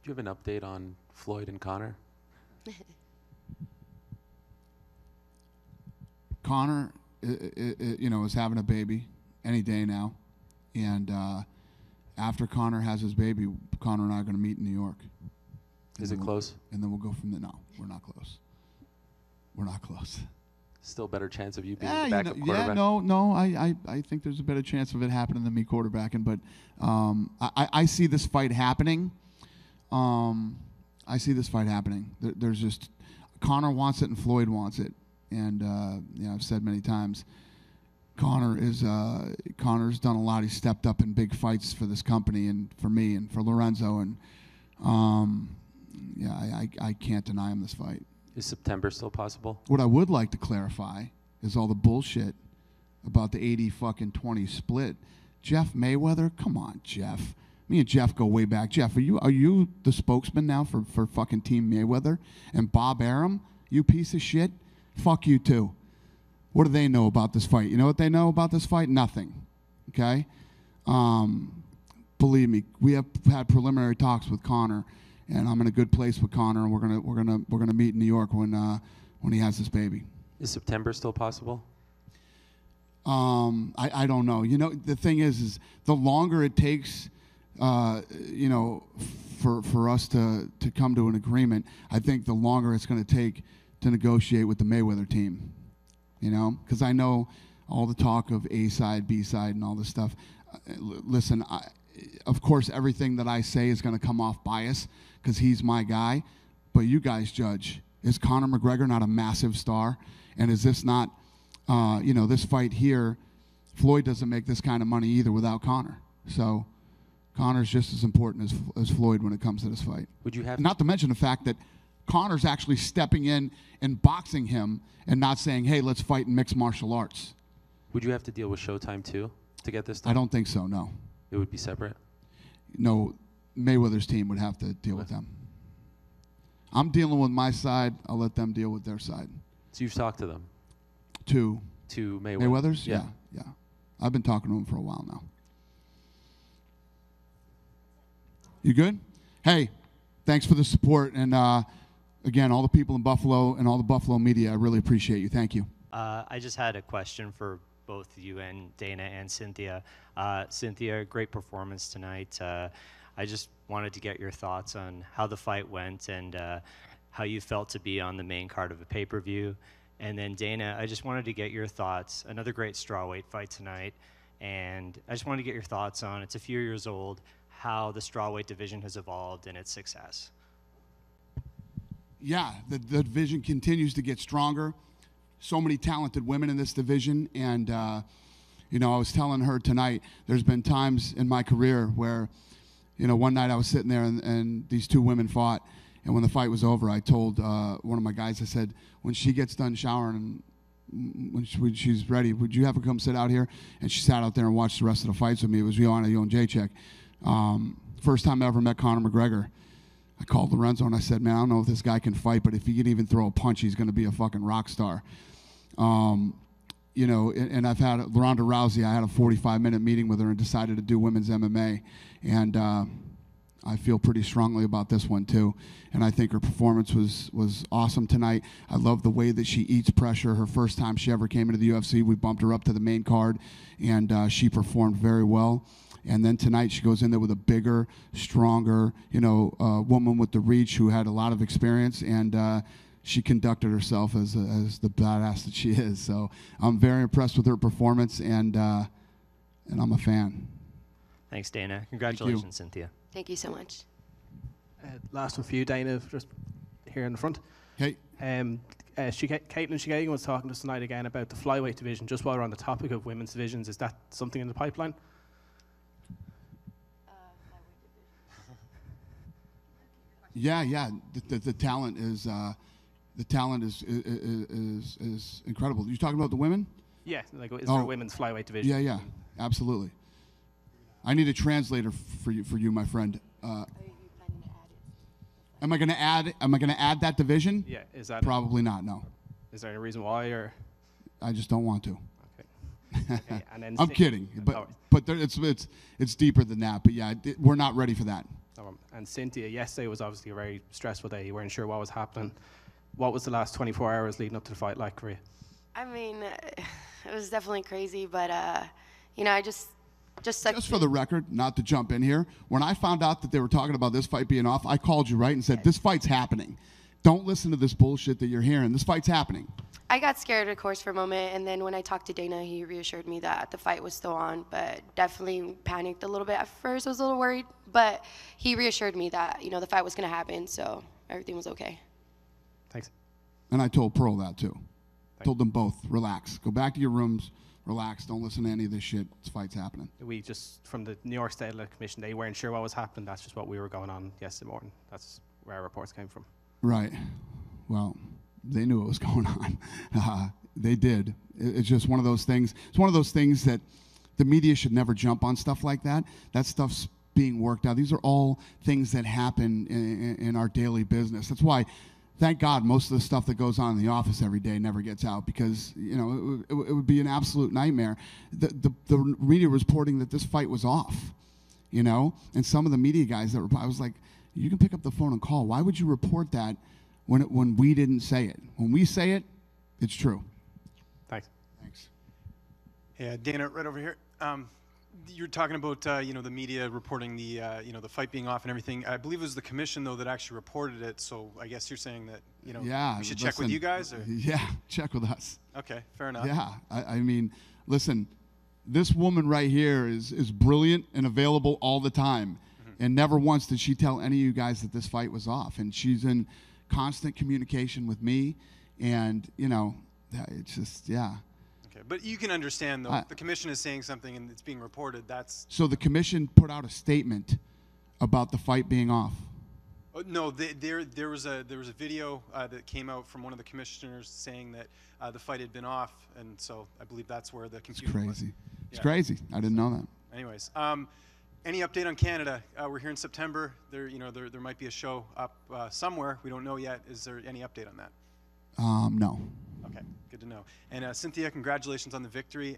Do you have an update on Floyd and Connor? Connor, is having a baby any day now, and after Connor has his baby, Connor and I are going to meet in New York. Is it close? And then we'll go from there. No, we're not close. We're not close. Still better chance of you being the backup quarterback? Yeah, no. I think there's a better chance of it happening than me quarterbacking, but I see this fight happening. I see this fight happening. There's just Connor wants it and Floyd wants it, and I've said many times, Connor's done a lot. He's stepped up in big fights for this company and for me and for Lorenzo, and I can't deny him this fight. Is September still possible? What I would like to clarify is all the bullshit about the 80-20 split. Jeff Mayweather, come on, Jeff. Me and Jeff go way back. Jeff, are you the spokesman now for fucking Team Mayweather? And Bob Arum, you piece of shit, fuck you too. What do they know about this fight? You know what they know about this fight? Nothing. Okay? Believe me, we have had preliminary talks with Connor, and I'm in a good place with Connor, and we're gonna meet in New York when he has this baby. Is September still possible? I don't know. The thing is the longer it takes, for us to come to an agreement, I think the longer it's going to take to negotiate with the Mayweather team. Because I know all the talk of A side, B side, and all this stuff. Listen, of course, everything that I say is going to come off bias because he's my guy, but you guys judge. Is Conor McGregor not a massive star? And is this not, this fight here, Floyd doesn't make this kind of money either without Conor. So Conor's just as important as Floyd when it comes to this fight. Would you have not to mention the fact that Conor's actually stepping in and boxing him and not saying, hey, let's fight in mixed martial arts. Would you have to deal with Showtime too to get this done? I don't think so, no. It would be separate? No, Mayweather's team would have to deal with them. I'm dealing with my side. I'll let them deal with their side. So you've talked to them? To Mayweather's? Yeah. I've been talking to him for a while now. You good? Hey, thanks for the support. And again, all the people in Buffalo and all the Buffalo media, I really appreciate you. Thank you. I just had a question for both you and Dana and Cynthia. Cynthia, great performance tonight. I just wanted to get your thoughts on how the fight went and how you felt to be on the main card of a pay-per-view. And then Dana, I just wanted to get your thoughts. Another great strawweight fight tonight. And I just wanted to get your thoughts on, it's a few years old, how the strawweight division has evolved in its success. Yeah, the division continues to get stronger. So many talented women in this division. And, I was telling her tonight, there's been times in my career where, one night I was sitting there and these two women fought. And when the fight was over, I told one of my guys, I said, when she gets done showering and when she's ready, would you have her come sit out here? And she sat out there and watched the rest of the fights with me. It was Joanna Jędrzejczyk. First time I ever met Conor McGregor. I called Lorenzo and I said, man, I don't know if this guy can fight, but if he can even throw a punch, he's going to be a fucking rock star. And I've had Ronda Rousey. I had a 45-minute meeting with her and decided to do women's MMA. And I feel pretty strongly about this one too. And I think her performance was awesome tonight. I love the way that she eats pressure. Her first time she ever came into the UFC, we bumped her up to the main card, and she performed very well. And then tonight she goes in there with a bigger, stronger, woman with the reach who had a lot of experience, and she conducted herself as the badass that she is. So I'm very impressed with her performance, and I'm a fan. Thanks, Dana. Congratulations, Cynthia. Thank you so much. Last one for you, Dana, just here in the front. Hey. Caitlin Shigegan was talking to us tonight again about the flyweight division. Just while we're on the topic of women's divisions, is that something in the pipeline? Yeah. The talent is incredible. You talking about the women? Yeah, is there a women's flyweight division? Yeah, absolutely. I need a translator for you, my friend. Are you planning to add it? Am I gonna add that division? Yeah, is that probably not? No. Is there any reason why, or? I just don't want to. Okay, and then I'm kidding, but it's deeper than that. But yeah, we're not ready for that. And Cynthia, yesterday was obviously a very stressful day. You weren't sure what was happening. What was the last 24 hours leading up to the fight like for you? I mean, it was definitely crazy, but I just Just for the record, not to jump in here, when I found out that they were talking about this fight being off, I called you, right, and said, this fight's happening. Don't listen to this bullshit that you're hearing. This fight's happening. I got scared, of course, for a moment, and then when I talked to Dana, he reassured me that the fight was still on, but definitely panicked a little bit at first. I was a little worried, but he reassured me that, the fight was going to happen, so everything was okay. Thanks. And I told Pearl that, too. Told them both, relax. Go back to your rooms, relax. Don't listen to any of this shit. This fight's happening. We just, from the New York State Athletic Commission, they weren't sure what was happening. That's just what we were going on yesterday morning. That's where our reports came from. Right. Well, they knew what was going on. They did. It's just one of those things. It's one of those things that the media should never jump on stuff like that. That stuff's being worked out. These are all things that happen in our daily business. That's why, thank God, most of the stuff that goes on in the office every day never gets out, because it would be an absolute nightmare. The media reporting that this fight was off, and some of the media guys that I was like, you can pick up the phone and call. Why would you report that when we didn't say it? When we say it, it's true. Thanks. Thanks. Yeah, Dana, right over here. You're talking about the media reporting the the fight being off and everything. I believe it was the commission though that actually reported it. So I guess you're saying that yeah, we should check with you guys. Or? Yeah, check with us. Okay, fair enough. Yeah, I mean, listen, this woman right here is brilliant and available all the time, and never once did she tell any of you guys that this fight was off. And she's in constant communication with me, and it's just Okay, but you can understand though, the commission is saying something and it's being reported. That's so the commission put out a statement about the fight being off. No, there was a video that came out from one of the commissioners saying that the fight had been off, and so I believe that's where the confusion was. It's crazy. It's crazy. I didn't know that. Anyways, any update on Canada? We're here in September. There might be a show up somewhere. We don't know yet. Is there any update on that? No. Okay, good to know. And Cynthia, congratulations on the victory.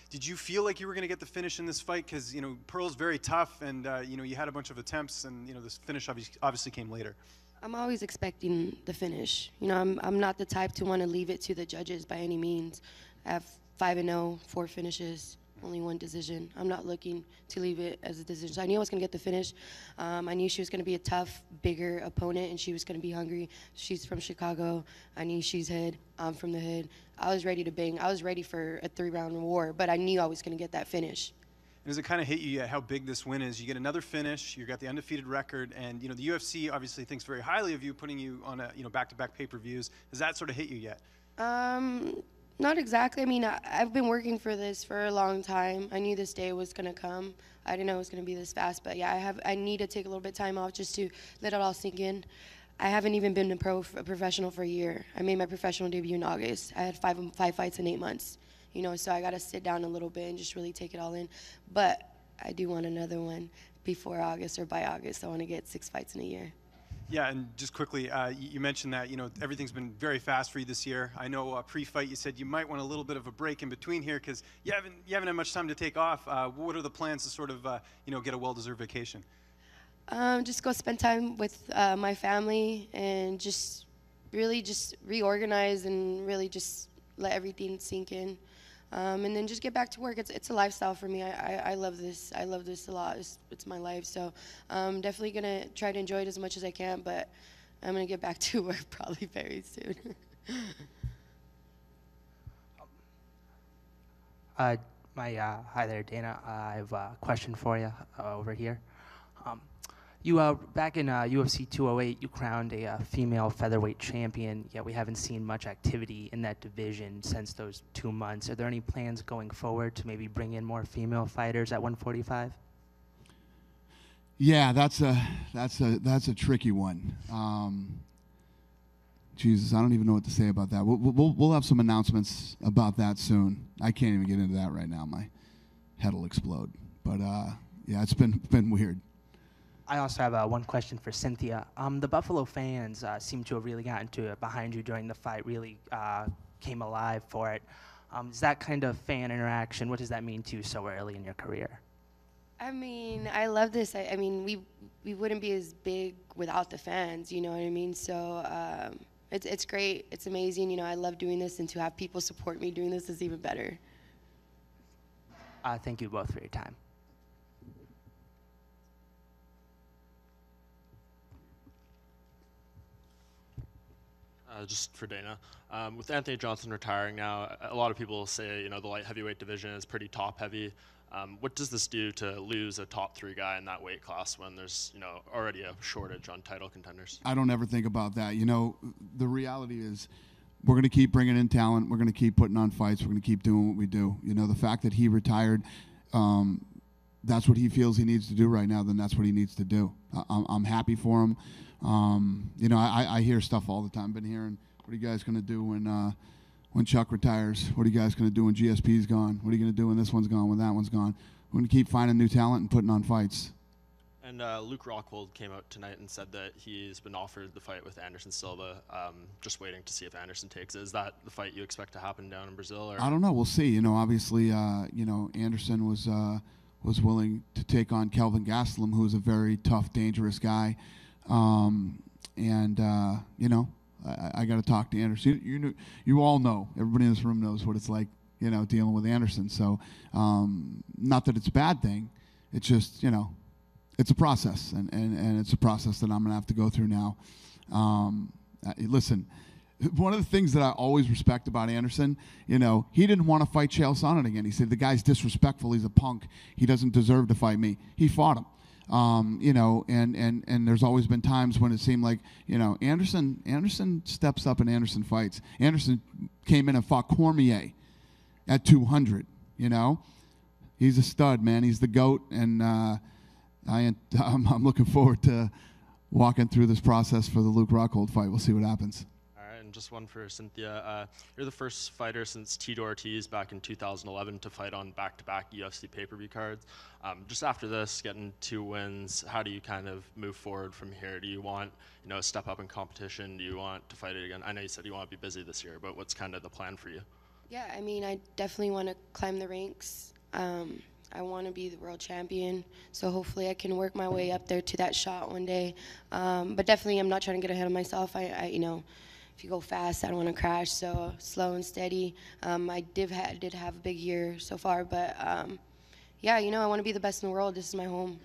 Did you feel like you were going to get the finish in this fight? Because Pearl's very tough, and you had a bunch of attempts, and this finish obviously came later. I'm always expecting the finish. I'm not the type to want to leave it to the judges by any means. I have 5-0, 4 finishes, only 1 decision. I'm not looking to leave it as a decision. So I knew I was going to get the finish. I knew she was going to be a tough, bigger opponent, and she was going to be hungry. She's from Chicago. I knew she's hood. I'm from the hood. I was ready to bang. I was ready for a 3-round war, but I knew I was going to get that finish. And does it kind of hit you yet how big this win is? You get another finish, you got the undefeated record, and the UFC obviously thinks very highly of you, putting you on a back-to-back pay-per-views. Does that sort of hit you yet? Not exactly. I mean, I've been working for this for a long time. I knew this day was going to come. I didn't know it was going to be this fast, but yeah, I need to take a little bit of time off just to let it all sink in. I haven't even been a professional for a year. I made my professional debut in August. I had five fights in 8 months. So I got to sit down a little bit and just really take it all in. But I do want another one before August or by August. I want to get 6 fights in a year. Yeah, and just quickly, you mentioned that everything's been very fast for you this year. I know pre-fight you said you might want a little bit of a break in between here because you haven't had much time to take off. What are the plans to sort of get a well-deserved vacation? Just go spend time with my family and just really just reorganize and really just let everything sink in. And then just get back to work. It's a lifestyle for me. I love this. I love this a lot. It's my life. So I'm definitely going to try to enjoy it as much as I can, but I'm going to get back to work probably very soon. Hi there, Dana. I have a question for you over here. You back in UFC 208, you crowned a female featherweight champion, yet we haven't seen much activity in that division since those 2 months. Are there any plans going forward to maybe bring in more female fighters at 145? Yeah, that's a tricky one. Jesus, I don't even know what to say about that. We'll have some announcements about that soon. I can't even get into that right now. My head will explode. But yeah, it's been weird. I also have one question for Cynthia. The Buffalo fans seem to have really gotten behind you during the fight, really came alive for it. Is that kind of fan interaction, what does that mean to you so early in your career? I mean, I love this. I mean, we wouldn't be as big without the fans, you know what I mean? So it's great. It's amazing. You know, I love doing this, and to have people support me doing this is even better. Thank you both for your time. Just for Dana, with Anthony Johnson retiring now, a lot of people say, the light heavyweight division is pretty top heavy. What does this do to lose a top 3 guy in that weight class when there's, already a shortage on title contenders? I don't ever think about that. The reality is we're going to keep bringing in talent. We're going to keep putting on fights. We're going to keep doing what we do. The fact that he retired, that's what he feels he needs to do right now, then that's what he needs to do. I'm happy for him. I hear stuff all the time. Been hearing, what are you guys going to do when Chuck retires? What are you guys going to do when GSP's gone? What are you going to do when this one's gone, when that one's gone? We're going to keep finding new talent and putting on fights. And Luke Rockhold came out tonight and said that he's been offered the fight with Anderson Silva, just waiting to see if Anderson takes it. Is that the fight you expect to happen down in Brazil? Or? I don't know. We'll see. Obviously, Anderson was willing to take on Kelvin Gastelum, who's a very tough, dangerous guy. I got to talk to Anderson. You all know, everybody in this room knows what it's like, dealing with Anderson. So, not that it's a bad thing. It's just, it's a process, and it's a process that I'm going to have to go through now. Listen, one of the things that I always respect about Anderson, he didn't want to fight Chael Sonnen again. He said, the guy's disrespectful. He's a punk. He doesn't deserve to fight me. He fought him. And there's always been times when it seemed like, Anderson steps up and Anderson fights. Anderson came in and fought Cormier at 200, He's a stud, man. He's the GOAT, and I'm looking forward to walking through this process for the Luke Rockhold fight. We'll see what happens. And just one for Cynthia. You're the first fighter since Tito Ortiz back in 2011 to fight on back-to-back UFC pay-per-view cards. Just after this, getting 2 wins, how do you kind of move forward from here? Do you want, a step up in competition? Do you want to fight it again? I know you said you want to be busy this year, but what's kind of the plan for you? Yeah, I mean, I definitely want to climb the ranks. I want to be the world champion, so hopefully I can work my way up there to that shot one day. But definitely, I'm not trying to get ahead of myself. If you go fast, I don't want to crash, so slow and steady. I did have a big year so far, but I want to be the best in the world. This is my home.